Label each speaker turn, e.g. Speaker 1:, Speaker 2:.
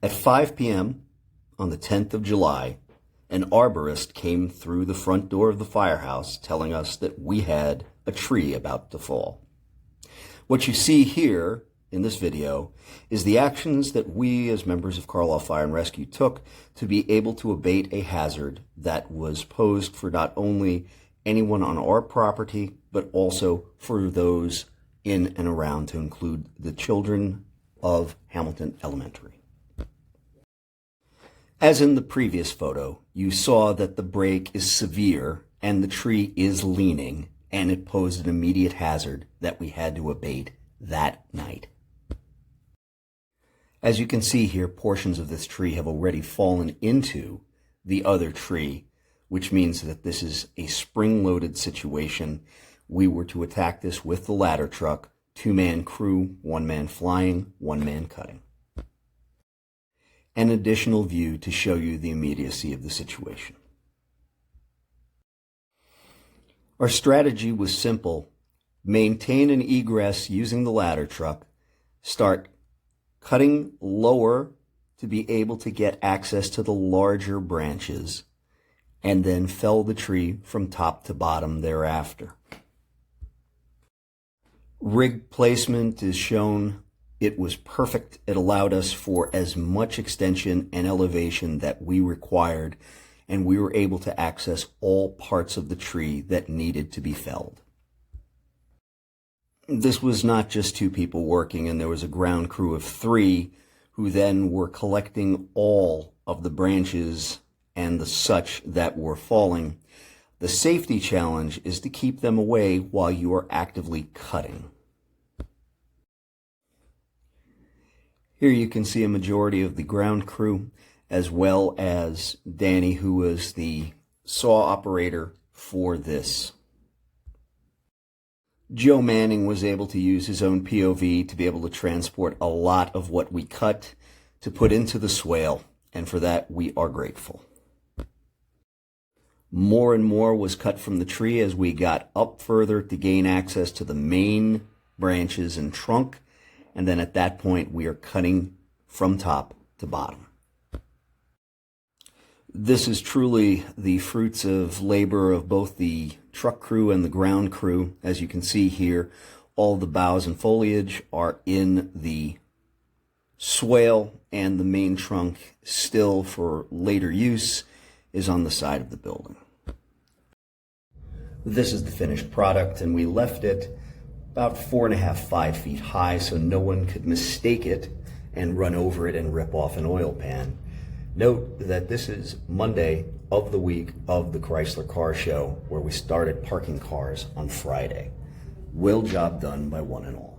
Speaker 1: At 5 p.m. on the 10th of July, an arborist came through the front door of the firehouse telling us that we had a tree about to fall. What you see here in this video is the actions that we as members of Carlisle Fire and Rescue took to be able to abate a hazard that was posed for not only anyone on our property, but also for those in and around, to include the children of Hamilton Elementary. As in the previous photo, you saw that the break is severe and the tree is leaning, and it posed an immediate hazard that we had to abate that night. As you can see here, portions of this tree have already fallen into the other tree, which means that this is a spring-loaded situation. We were to attack this with the ladder truck, 2-man crew, 1 man flying, 1 man cutting. An additional view to show you the immediacy of the situation. Our strategy was simple: maintain an egress using the ladder truck, start cutting lower to be able to get access to the larger branches, and then fell the tree from top to bottom thereafter. Rig placement is shown. It was perfect. It allowed us for as much extension and elevation that we required, and we were able to access all parts of the tree that needed to be felled. This was not just 2 people working, and there was a ground crew of 3 who then were collecting all of the branches and the such that were falling. The safety challenge is to keep them away while you are actively cutting. Here you can see a majority of the ground crew, as well as Danny, who was the saw operator for this. Joe Manning was able to use his own POV to be able to transport a lot of what we cut to put into the swale, and for that we are grateful. More and more was cut from the tree as we got up further to gain access to the main branches and trunk, and then at that point we are cutting from top to bottom. This is truly the fruits of labor of both the truck crew and the ground crew. As you can see here, all the boughs and foliage are in the swale, and the main trunk, still for later use, is on the side of the building. This is the finished product, and we left it about 4.5, 5 feet high so no one could mistake it and run over it and rip off an oil pan. Note that this is Monday of the week of the Chrysler Car Show, where we started parking cars on Friday. Well job done by one and all.